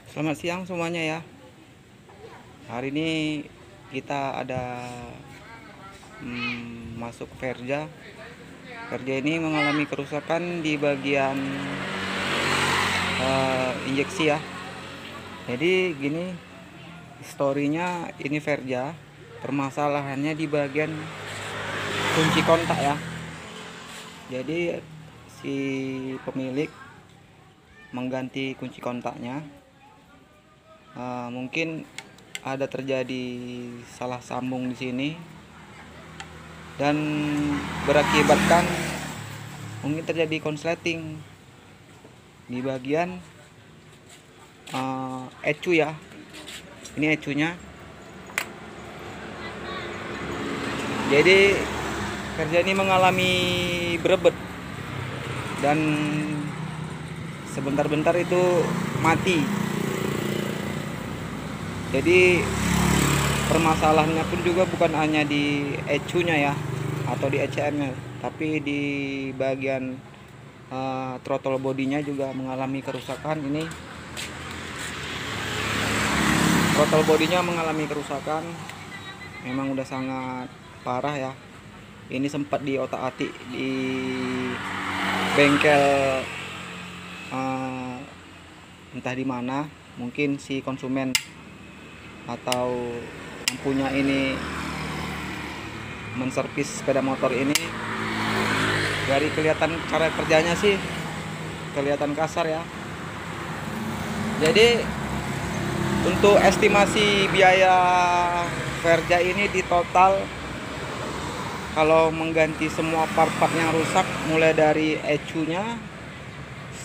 Selamat siang semuanya ya. Hari ini kita ada masuk Verja. Verja ini mengalami kerusakan di bagian injeksi ya. Jadi gini, historinya ini Verja. Permasalahannya di bagian kunci kontak ya. Jadi si pemilik mengganti kunci kontaknya. Mungkin ada terjadi salah sambung di sini dan berakibatkan mungkin terjadi konsleting di bagian ecu ya. Ini ecunya. Jadi kerja ini mengalami berebet dan sebentar-bentar itu mati. Jadi permasalahannya pun juga bukan hanya di ecunya ya atau di ECM-nya, tapi di bagian throttle bodinya juga mengalami kerusakan. Ini throttle bodinya mengalami kerusakan, memang udah sangat parah ya. Ini sempat diotak-atik di bengkel entah di mana, mungkin si konsumen atau yang punya ini menservis sepeda motor ini. Dari kelihatan cara kerjanya sih kelihatan kasar ya. Jadi untuk estimasi biaya Verja ini di total kalau mengganti semua part-part yang rusak, mulai dari ecunya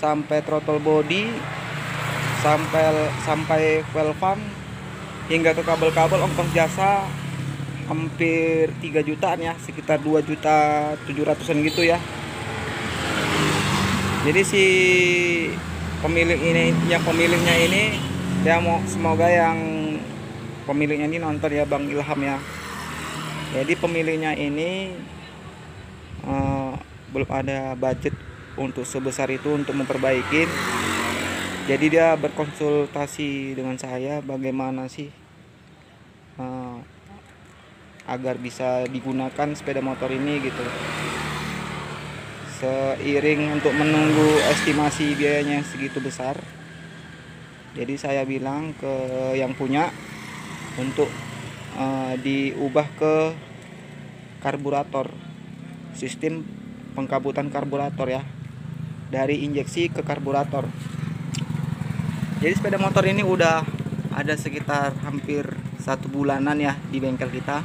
sampai throttle body sampai valve pump hingga ke kabel-kabel, ongkos jasa hampir 3 jutaan ya, sekitar 2.700.000 gitu ya. Jadi si pemiliknya ini ya, semoga yang pemiliknya ini nonton ya, Bang Ilham ya. Jadi pemiliknya ini belum ada budget untuk sebesar itu untuk memperbaiki. Jadi dia berkonsultasi dengan saya bagaimana sih agar bisa digunakan sepeda motor ini gitu. Seiring untuk menunggu estimasi biayanya segitu besar, jadi saya bilang ke yang punya untuk diubah ke karburator, sistem pengkabutan karburator ya, dari injeksi ke karburator. Jadi sepeda motor ini udah ada sekitar hampir 1 bulanan ya di bengkel kita,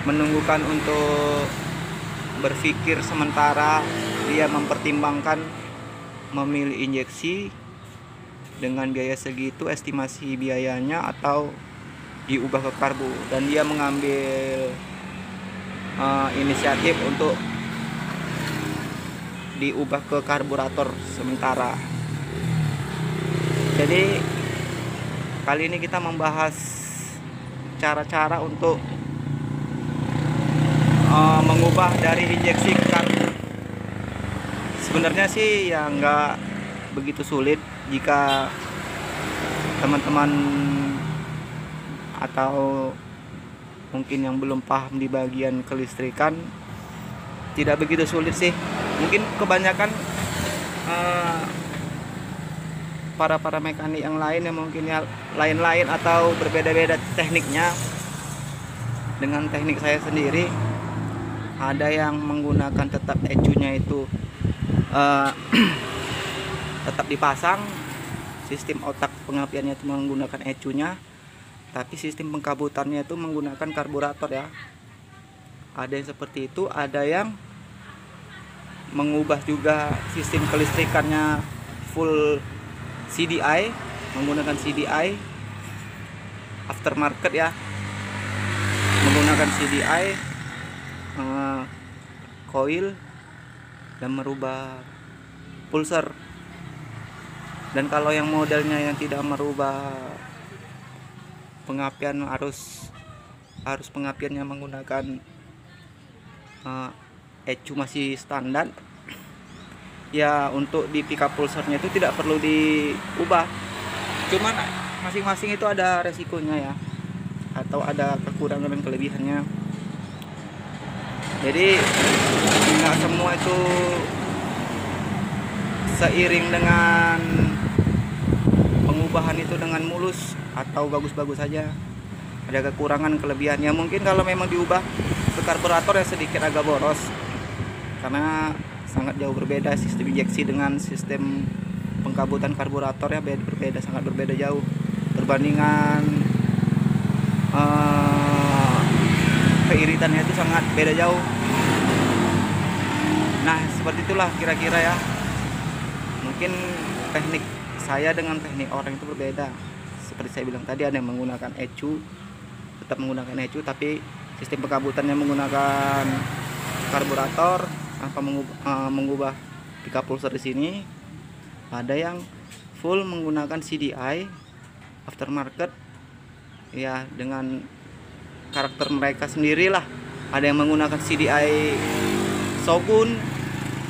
menunggukan untuk berpikir sementara dia mempertimbangkan memilih injeksi dengan biaya segitu, estimasi biayanya, atau diubah ke karbu, dan dia mengambil inisiatif untuk diubah ke karburator sementara. Jadi kali ini kita membahas cara-cara untuk mengubah dari injeksi ke karbu. Sebenarnya sih ya nggak begitu sulit jika teman-teman atau mungkin yang belum paham di bagian kelistrikan, tidak begitu sulit sih. Mungkin kebanyakan para mekanik yang lain yang mungkin ya lain-lain atau berbeda-beda tekniknya dengan teknik saya sendiri. Ada yang menggunakan tetap ecunya itu tetap dipasang, sistem otak pengapiannya itu menggunakan ecunya, tapi sistem pengkabutannya itu menggunakan karburator ya. Ada yang seperti itu, ada yang mengubah juga sistem kelistrikannya full CDI, menggunakan CDI aftermarket ya, menggunakan CDI coil dan merubah pulser. Dan kalau yang modelnya yang tidak merubah pengapian, harus pengapiannya menggunakan ecu masih standar ya, untuk di pickup pulsernya itu tidak perlu diubah, Cuman masing-masing itu ada resikonya ya, atau ada kekurangan dan kelebihannya. Jadi nggak semua itu seiring dengan pengubahan itu dengan mulus atau bagus-bagus saja. Ada kekurangan kelebihannya. Mungkin kalau memang diubah ke karburator ya sedikit agak boros, karena sangat jauh berbeda sistem injeksi dengan sistem pengkabutan karburator ya, berbeda, sangat berbeda jauh perbandingan keiritannya itu sangat beda jauh. Nah seperti itulah kira-kira ya, mungkin teknik saya dengan teknik orang itu berbeda. Seperti saya bilang tadi, ada yang menggunakan ECU, tetap menggunakan ECU, tapi sistem pengkabutannya menggunakan karburator tanpa mengubah pickup pulser di sini. Ada yang full menggunakan CDI aftermarket ya, dengan karakter mereka sendirilah. Ada yang menggunakan CDI Shogun,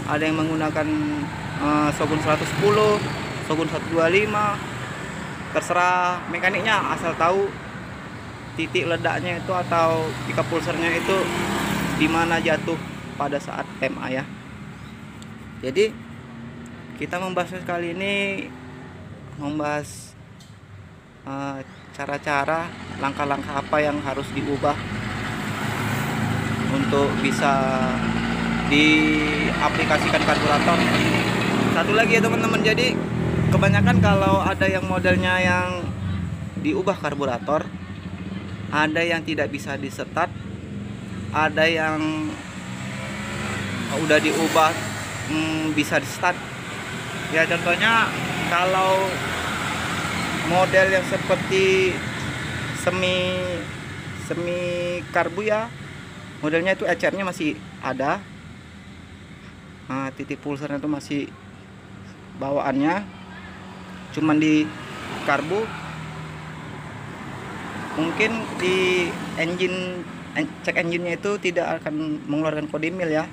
ada yang menggunakan Shogun 110, Shogun 125, terserah mekaniknya, asal tahu titik ledaknya itu atau pickup pulsernya itu di mana jatuh pada saat PMA ya. Jadi kita membahas kali ini membahas cara-cara, langkah-langkah apa yang harus diubah untuk bisa diaplikasikan karburator. Satu lagi ya teman-teman, jadi kebanyakan kalau ada yang modelnya yang diubah karburator, ada yang tidak bisa di-start, ada yang udah diubah bisa di-start. Ya contohnya kalau model yang seperti semi karbu ya, modelnya itu ECR-nya masih ada, titik pulsernya itu masih bawaannya, cuman di karbu. Mungkin di cek engine-nya itu tidak akan mengeluarkan kode mil ya,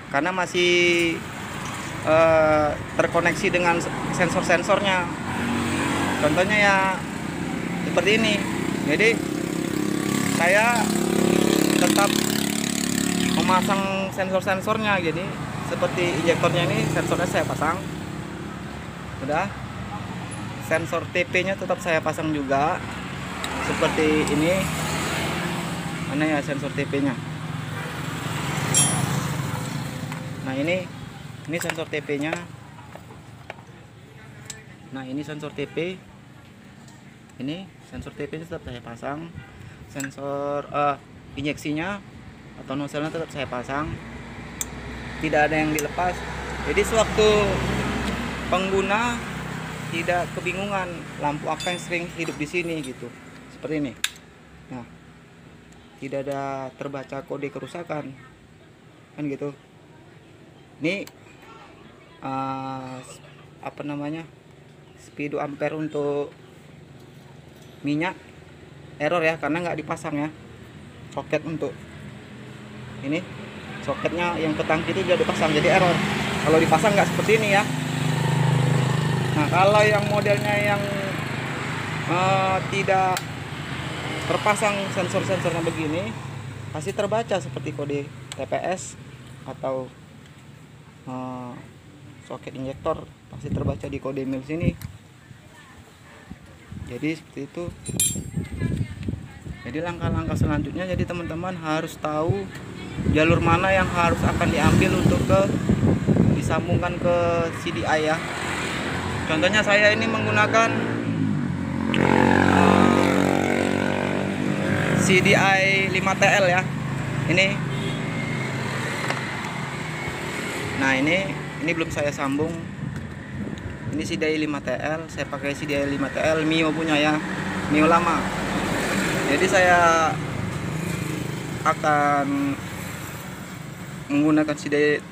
karena masih terkoneksi dengan sensor-sensornya. Contohnya ya seperti ini. Jadi saya tetap memasang sensor-sensornya. Jadi seperti injektornya ini, sensornya saya pasang, udah. Sensor TP-nya tetap saya pasang juga, seperti ini. Mana ya sensor TP-nya? Nah ini sensor TP-nya. Nah ini sensor TP. Ini sensor TP-nya tetap saya pasang. Sensor injeksinya atau nozzle-nya tetap saya pasang. Tidak ada yang dilepas. Jadi sewaktu pengguna tidak kebingungan lampu apa yang sering hidup di sini gitu. Seperti ini. Nah, tidak ada terbaca kode kerusakan. Kan gitu. Ini apa namanya, speedo ampere untuk minyak error ya, karena nggak dipasang ya soket. Untuk ini soketnya yang ke tangki itu tidak dipasang, jadi error. Kalau dipasang nggak seperti ini ya. Nah kalau yang modelnya yang tidak terpasang sensor-sensornya begini, pasti terbaca seperti kode TPS atau soket injektor, pasti terbaca di kode mil sini. Jadi seperti itu. Jadi langkah-langkah selanjutnya, jadi teman-teman harus tahu jalur mana yang harus akan diambil untuk disambungkan ke CDI ya. Contohnya saya ini menggunakan CDI 5TL ya. Ini. Nah, ini belum saya sambung. Ini CDI 5TL, saya pakai CDI 5TL Mio punya ya. Mio lama. Jadi saya akan menggunakan CDI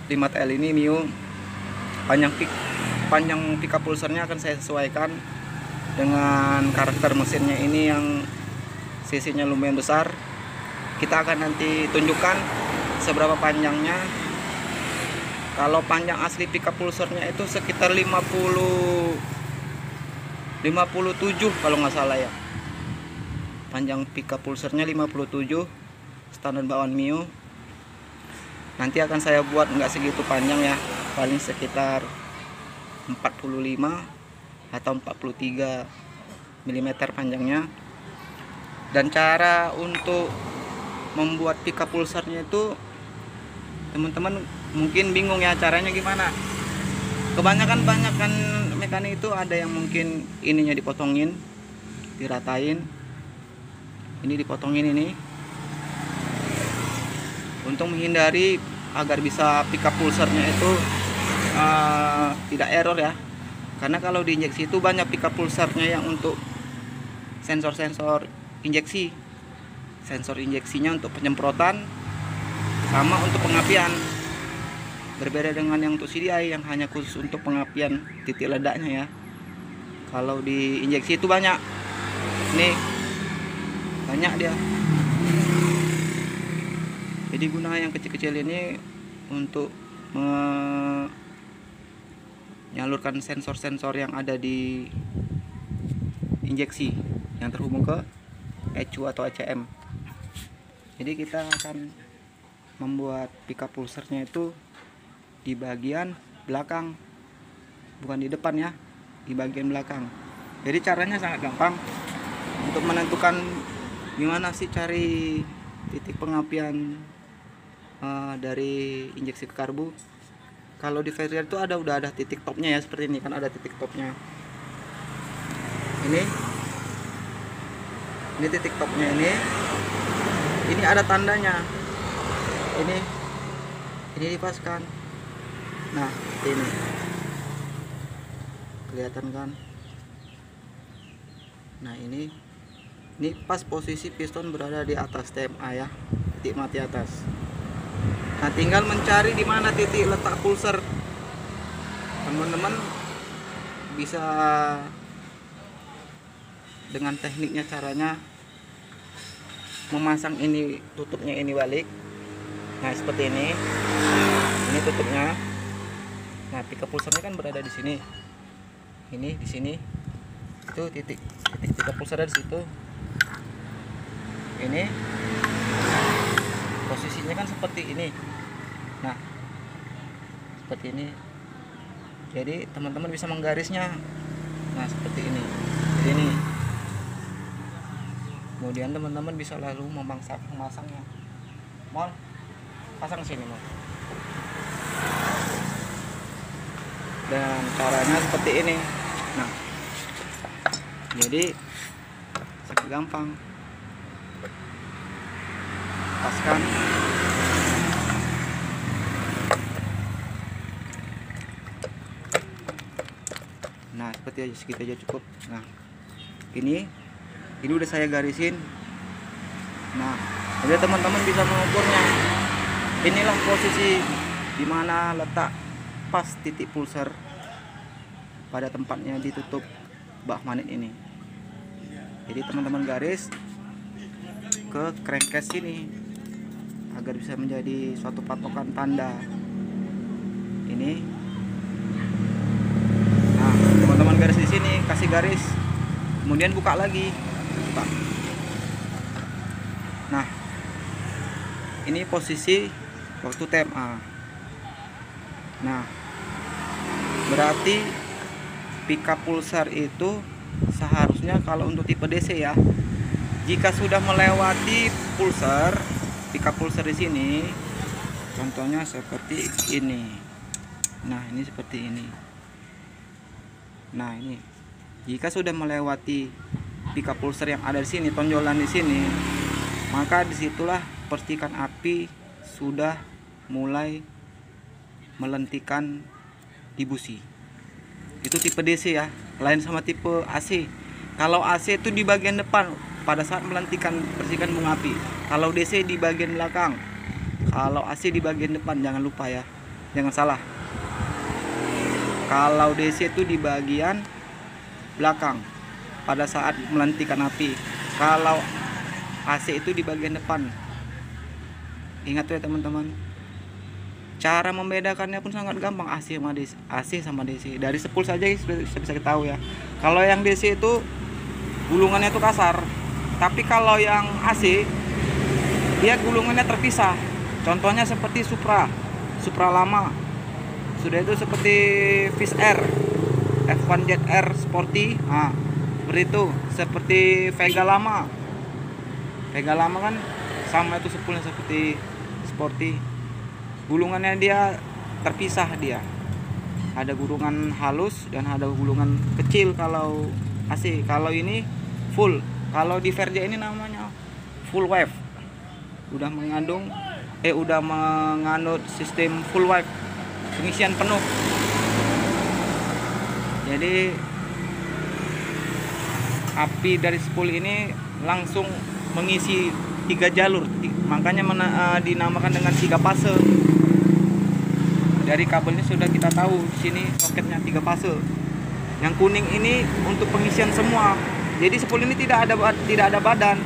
5TL ini Mio. Panjang pickup pulsernya akan saya sesuaikan dengan karakter mesinnya ini yang cc-nya lumayan besar. Kita akan nanti tunjukkan seberapa panjangnya. Kalau panjang asli pickup pulsernya itu sekitar 50 57 kalau nggak salah ya. Panjang pickup pulsernya 57, standar bawaan Mio. Nanti akan saya buat nggak segitu panjang ya, paling sekitar 45 atau 43 mm panjangnya. Dan cara untuk membuat pickup pulsernya itu teman-teman mungkin bingung ya, caranya gimana. Kebanyakan mekanik itu ada yang mungkin ininya dipotongin, diratain, ini dipotongin ini untuk menghindari agar bisa pickup pulsernya itu tidak error ya. Karena kalau diinjeksi itu banyak pickup pulsernya yang untuk sensor injeksi, sensor injeksinya untuk penyemprotan sama untuk pengapian. Berbeda dengan yang untuk CDI yang hanya khusus untuk pengapian titik ledaknya ya. Kalau di injeksi itu banyak, nih banyak dia. Jadi guna yang kecil-kecil ini untuk menyalurkan sensor-sensor yang ada di injeksi yang terhubung ke ECU atau ECM. Jadi kita akan membuat pickup pulsernya itu di bagian belakang, bukan di depan ya, di bagian belakang. Jadi caranya sangat gampang untuk menentukan gimana sih cari titik pengapian dari injeksi ke karbu. Kalau di Vario itu udah ada titik topnya ya, seperti ini kan, ada titik topnya. Ini titik topnya ini ada tandanya. Ini dipaskan. Nah, ini kelihatan kan? Nah, ini pas posisi piston berada di atas TMA ya, titik mati atas. Nah, tinggal mencari di mana titik letak pulser. Teman-teman bisa dengan tekniknya, caranya memasang ini, tutupnya ini balik. Nah, seperti ini tutupnya. Nah, pickup pulsernya kan berada di sini. Ini di sini. Itu titik pickup pulser di situ. Ini posisinya kan seperti ini. Nah, seperti ini. Jadi teman-teman bisa menggarisnya. Nah, seperti ini. Jadi ini. Kemudian teman-teman bisa lalu memasangnya. Mau pasang sini, mau. Dan caranya seperti ini. Nah, jadi sangat gampang. Paskan. Nah, seperti aja, segitu aja cukup. Nah, ini udah saya garisin. Nah, jadi teman-teman bisa mengukurnya. Inilah posisi dimana letak pas titik pulser pada tempatnya ditutup bak magnet ini. Jadi teman-teman garis ke crankcase sini agar bisa menjadi suatu patokan tanda. Ini. Nah, teman-teman garis di sini, kasih garis, kemudian buka lagi. Buka. Nah, ini posisi waktu TMA. Nah, berarti pickup pulsar itu seharusnya kalau untuk tipe DC ya, jika sudah melewati pulsar, pickup pulsar di sini, contohnya seperti ini. Nah, ini seperti ini. Nah, ini jika sudah melewati pickup pulsar yang ada di sini, tonjolan di sini, maka disitulah percikan api sudah mulai melentikan di busi. Itu tipe DC ya, lain sama tipe AC. Kalau AC itu di bagian depan pada saat melentikan percikan bunga api. Kalau DC di bagian belakang. Kalau AC di bagian depan, jangan lupa ya, jangan salah. Kalau DC itu di bagian belakang pada saat melentikan api. Kalau AC itu di bagian depan. Ingat ya teman-teman. Cara membedakannya pun sangat gampang, AC sama DC, AC sama DC. Dari spool saja bisa kita tahu ya. Kalau yang DC itu gulungannya itu kasar, tapi kalau yang AC dia gulungannya terpisah. Contohnya seperti Supra lama. Sudah itu seperti Fish Air, F1 Jet Air Sporty. Nah, seperti itu. Seperti Vega lama kan sama itu spoolnya seperti Sporty. Gulungannya dia terpisah, dia ada gulungan halus dan ada gulungan kecil kalau AC. Kalau ini full, kalau di Verja ini namanya full wave, udah menganut sistem full wave, pengisian penuh. Jadi api dari spool ini langsung mengisi 3 jalur, makanya dinamakan dengan 3 fase. Dari kabelnya sudah kita tahu di sini soketnya 3 fase. Yang kuning ini untuk pengisian semua. Jadi spool ini tidak ada badan.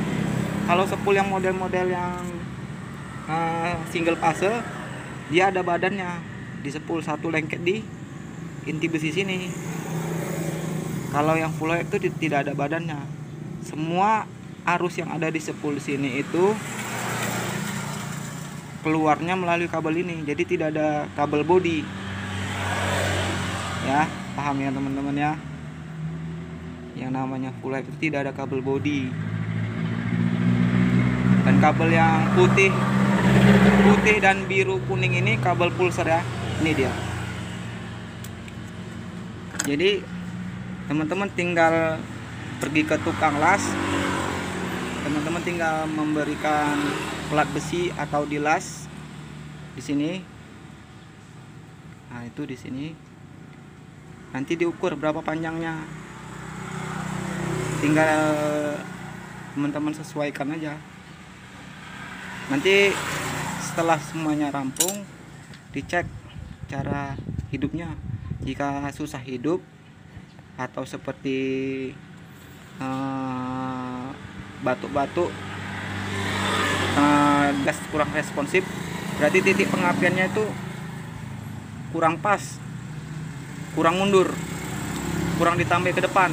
Kalau spool yang model-model yang single fase, dia ada badannya. Di spool satu lengket di inti besi sini. Kalau yang full wave itu tidak ada badannya. Semua arus yang ada di spool sini itu keluarnya melalui kabel ini, jadi tidak ada kabel body ya, paham ya teman-teman ya. Yang namanya full wave itu tidak ada kabel body. Dan kabel yang putih dan biru kuning ini kabel pulsar ya, ini dia. Jadi teman-teman tinggal pergi ke tukang las, teman-teman tinggal memberikan plat besi atau dilas di sini. Nah, itu di sini. Nanti diukur berapa panjangnya. Tinggal teman-teman sesuaikan aja. Nanti setelah semuanya rampung, dicek cara hidupnya. Jika susah hidup atau seperti batuk-batuk, gas kurang responsif, berarti titik pengapiannya itu kurang pas, kurang mundur, kurang ditambah ke depan.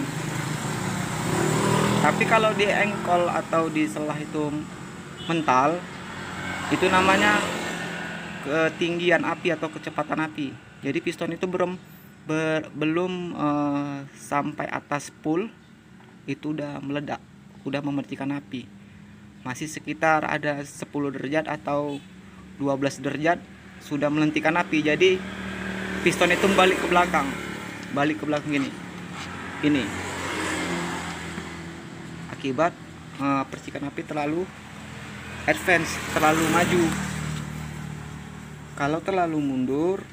Tapi kalau di engkol atau di selah itu mental, itu namanya ketinggian api atau kecepatan api. Jadi piston itu belum sampai atas spool itu udah meledak, udah memercikan api. Masih sekitar ada 10 derajat atau 12 derajat sudah melentikan api. Jadi piston itu balik ke belakang gini akibat percikan api terlalu advance, terlalu maju. Kalau terlalu mundur,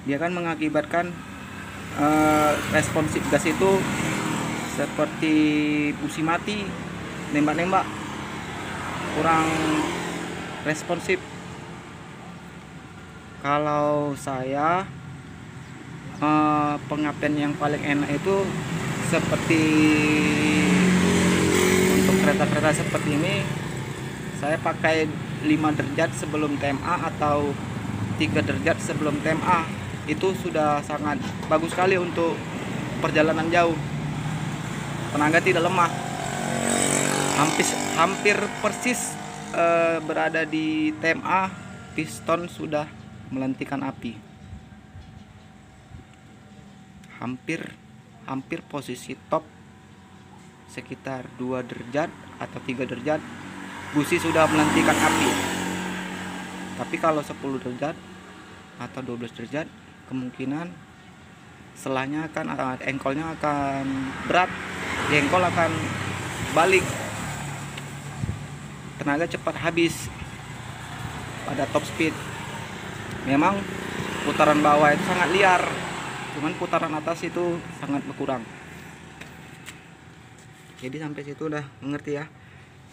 dia akan mengakibatkan responsif gas itu seperti busi mati, nembak-nembak, kurang responsif. Kalau saya pengapian yang paling enak itu seperti untuk kereta-kereta seperti ini, saya pakai 5 derajat sebelum TMA atau 3 derajat sebelum TMA. Itu sudah sangat bagus sekali untuk perjalanan jauh. Tenaga tidak lemah, hampir persis berada di TMA, piston sudah melentikan api. Hampir posisi top sekitar 2 derajat atau 3 derajat, busi sudah melentikan api. Tapi kalau 10 derajat atau 12 derajat, kemungkinan selahnya akan engkolnya akan berat, jengkol akan balik, tenaga cepat habis pada top speed. Memang putaran bawah itu sangat liar, cuman putaran atas itu sangat berkurang. Jadi sampai situ udah mengerti ya.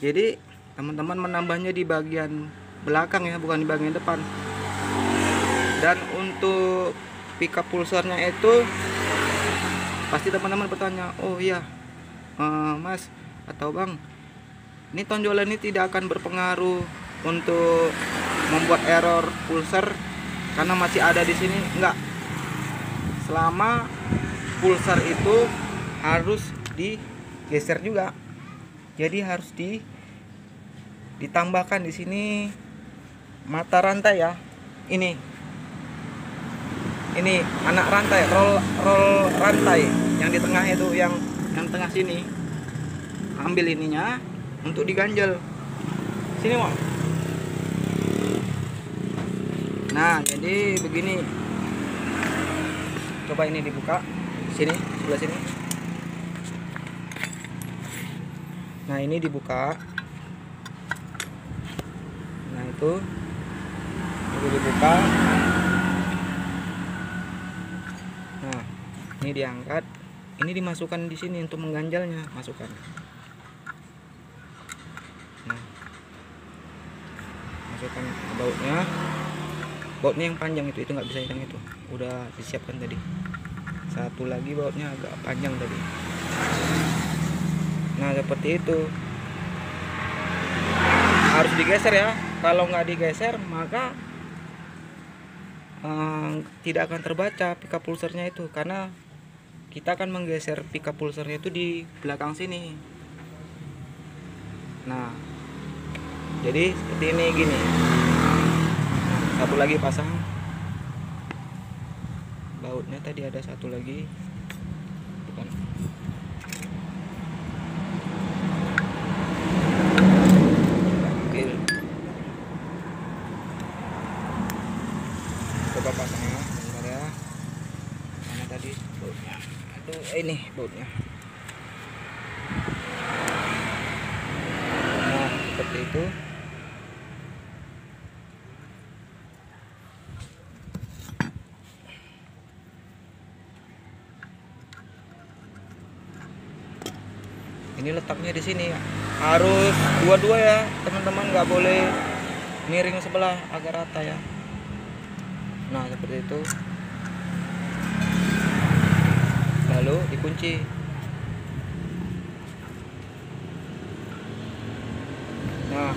Jadi teman-teman menambahnya di bagian belakang ya, bukan di bagian depan. Dan untuk pickup pulsarnya itu pasti teman-teman bertanya, oh iya mas atau bang, ini tonjolan ini tidak akan berpengaruh untuk membuat error pulser karena masih ada di sini. Enggak, selama pulser itu harus digeser juga, jadi harus ditambahkan di sini mata rantai ya. Ini anak rantai, roll rantai yang di tengah itu, yang tengah sini. Ambil ininya untuk diganjel sini mau. Nah, jadi begini. Coba ini dibuka sini, sebelah sini. Nah, ini dibuka. Nah, itu dibuka. Nah, ini diangkat. Ini dimasukkan di sini untuk mengganjalnya, masukkan. Nah, masukkan ke bautnya. Bautnya yang panjang itu nggak bisa hilang, itu udah disiapkan tadi. Satu lagi bautnya agak panjang tadi. Nah, seperti itu. Harus digeser ya. Kalau nggak digeser maka tidak akan terbaca pika pulsernya itu, karena kita akan menggeser pika pulsernya itu di belakang sini. Nah, jadi seperti ini gini. Satu lagi pasang bautnya, tadi ada satu lagi, bukan. Oke, coba pasangnya bentar ya. Mana tadi bautnya? Aduh, ini bautnya. Nah, seperti itu. Ini letaknya di sini ya. Harus dua-dua ya teman-teman, nggak boleh miring sebelah, agak rata ya. Nah, seperti itu. Lalu dikunci. Nah,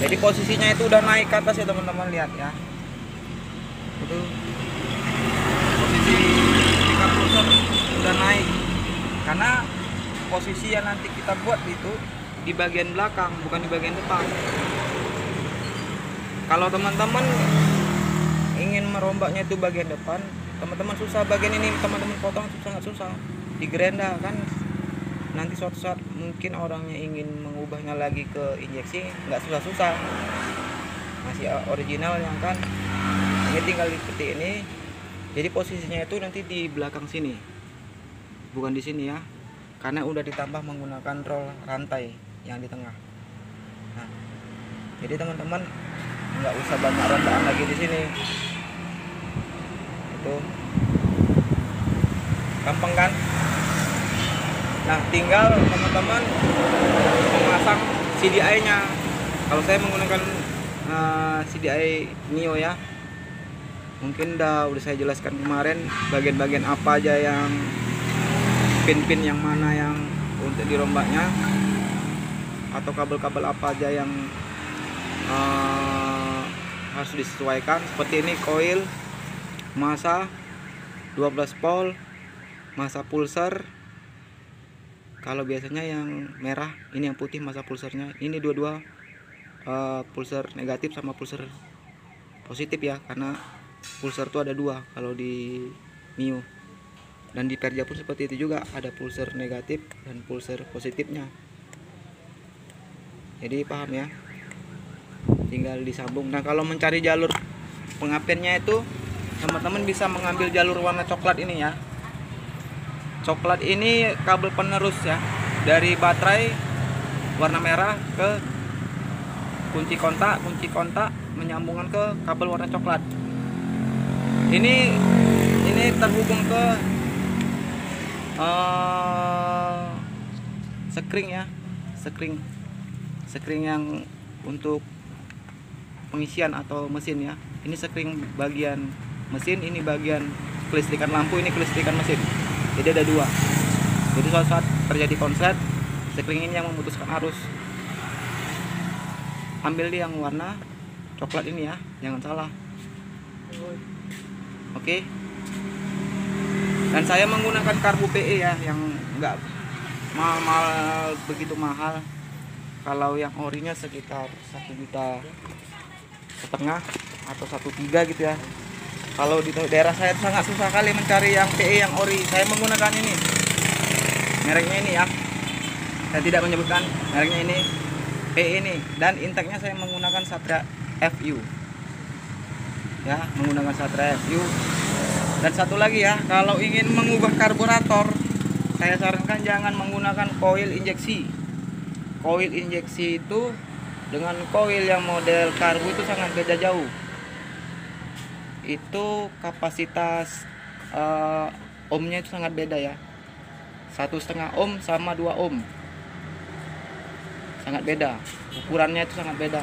jadi posisinya itu udah naik ke atas ya teman-teman, lihat ya. Itu posisi pika pulser udah naik, karena posisi yang nanti kita buat itu di bagian belakang, bukan di bagian depan. Kalau teman-teman ingin merombaknya itu bagian depan, teman-teman susah. Bagian ini teman-teman potong sangat susah, digerenda kan. Nanti suatu saat mungkin orangnya ingin mengubahnya lagi ke injeksi, nggak susah-susah, masih original yang kan. Ini tinggal seperti ini. Jadi posisinya itu nanti di belakang sini, bukan di sini ya, karena udah ditambah menggunakan roll rantai yang di tengah. Nah, jadi teman-teman nggak usah banyak rontaan lagi di sini. Itu gampang kan? Nah, tinggal teman-teman memasang CDI-nya. Kalau saya menggunakan CDI Neo ya. Mungkin udah saya jelaskan kemarin bagian-bagian apa aja yang pin-pin yang mana yang untuk dirombaknya, atau kabel-kabel apa aja yang harus disesuaikan. Seperti ini koil, masa 12 volt, masa pulser. Kalau biasanya yang merah, ini yang putih masa pulsernya. Ini dua-dua pulser negatif sama pulser positif ya, karena pulser itu ada dua kalau di Mio. Dan di Perja pun seperti itu juga, ada pulser negatif dan pulser positifnya. Jadi paham ya, tinggal disambung. Nah, kalau mencari jalur pengapiannya itu teman-teman bisa mengambil jalur warna coklat ini ya. Coklat ini kabel penerus ya, dari baterai warna merah ke kunci kontak menyambungkan ke kabel warna coklat. Ini terhubung ke sekring ya, sekring yang untuk pengisian atau mesin ya. Ini sekring bagian mesin, ini bagian kelistrikan lampu, ini kelistrikan mesin. Jadi ada dua. Jadi suatu saat terjadi konslet, sekring ini yang memutuskan arus. Ambil yang warna coklat ini ya, jangan salah. Oke. Dan saya menggunakan karbu PE ya, yang enggak mahal begitu mahal. Kalau yang orinya sekitar 1,5 juta atau 1,3 gitu ya. Kalau di daerah saya sangat susah kali mencari yang PE yang ori. Saya menggunakan ini, mereknya ini ya, saya tidak menyebutkan mereknya ini, PE ini. Dan intake-nya saya menggunakan Satria FU ya, menggunakan Satria FU. Dan satu lagi ya, kalau ingin mengubah karburator, saya sarankan jangan menggunakan coil injeksi. Coil injeksi itu dengan coil yang model karbu itu sangat beda jauh. Itu kapasitas ohmnya itu sangat beda ya, 1,5 ohm sama 2 ohm, sangat beda. Ukurannya itu sangat beda,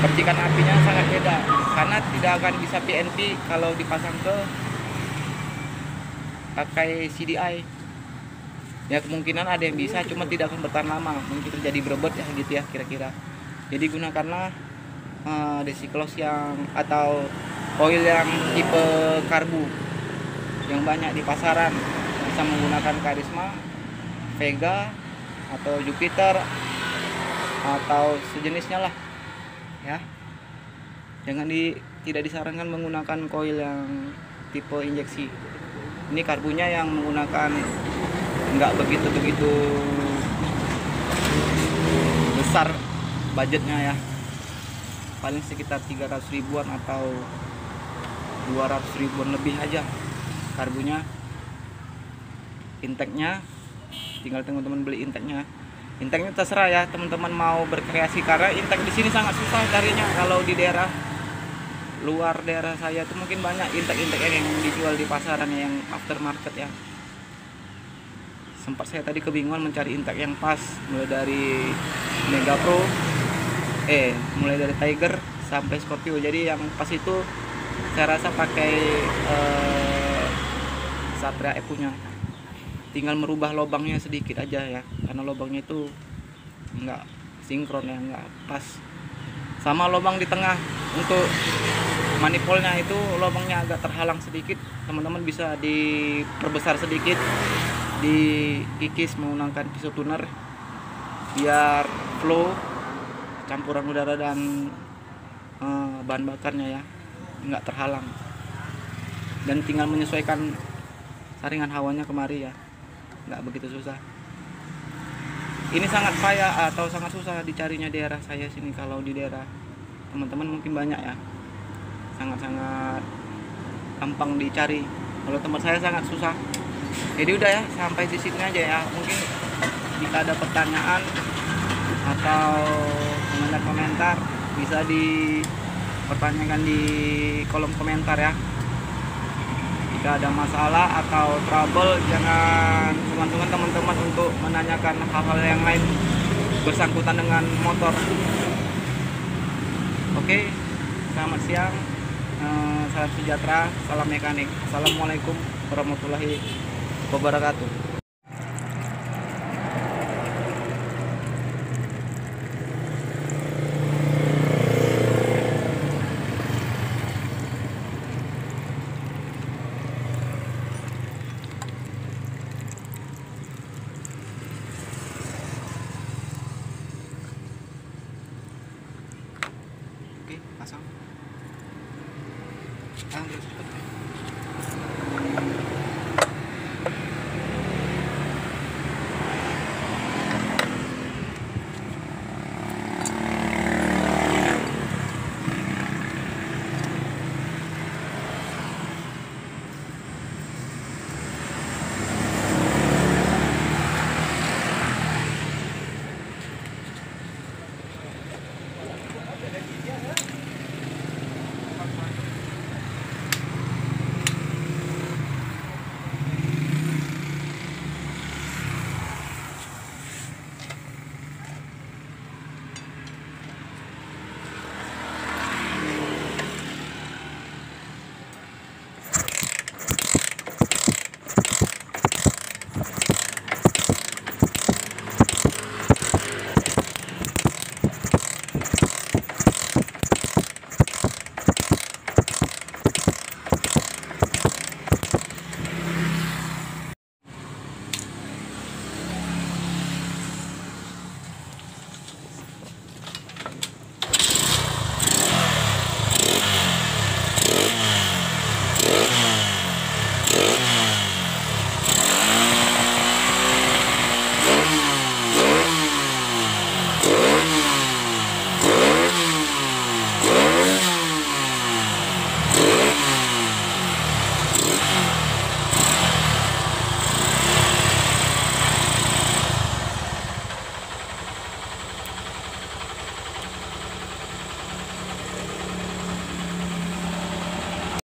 percikan apinya sangat beda, karena tidak akan bisa PNP kalau dipasang ke pakai CDI ya. Kemungkinan ada yang bisa, cuma tidak akan bertahan lama, mungkin terjadi berebet ya gitu ya kira-kira. Jadi gunakanlah desiklos yang atau oil yang tipe karbu yang banyak di pasaran. Bisa menggunakan Karisma, Vega atau Jupiter atau sejenisnya lah ya. Tidak disarankan menggunakan coil yang tipe injeksi. Ini karbunya yang menggunakan nggak begitu besar budgetnya ya, paling sekitar 300 ribuan atau 200 ribuan lebih aja karbunya. Intake-nya tinggal teman-teman beli intake-nya. Intake-nya terserah ya, teman-teman mau berkreasi, karena intake di sini sangat susah carinya. Kalau di daerah luar daerah saya itu mungkin banyak intake-intake yang dijual di pasaran yang aftermarket ya. Sempat saya tadi kebingungan mencari intake yang pas, mulai dari Mega Pro, mulai dari Tiger sampai Scorpio. Jadi yang pas itu saya rasa pakai Satria FU-nya. Tinggal merubah lubangnya sedikit aja ya, karena lubangnya itu nggak sinkron ya, nggak pas. Sama lubang di tengah untuk manifoldnya itu lubangnya agak terhalang sedikit. Teman-teman bisa diperbesar sedikit, dikikis menggunakan pisau tuner biar flow campuran udara dan bahan bakarnya ya nggak terhalang. Dan tinggal menyesuaikan saringan hawanya kemari ya, nggak begitu susah. Ini sangat sangat susah dicarinya daerah saya sini. Kalau di daerah teman-teman mungkin banyak ya, sangat-sangat gampang dicari. Kalau tempat saya sangat susah. Jadi udah ya, sampai di sini aja ya. Mungkin jika ada pertanyaan atau komentar bisa dipertanyakan di kolom komentar ya. Jika ada masalah atau trouble, jangan sungkan-sungkan teman-teman untuk menanyakan hal-hal yang lain bersangkutan dengan motor. Oke, selamat siang, salam sejahtera, salam mekanik. Assalamualaikum warahmatullahi wabarakatuh. Oke, pasang.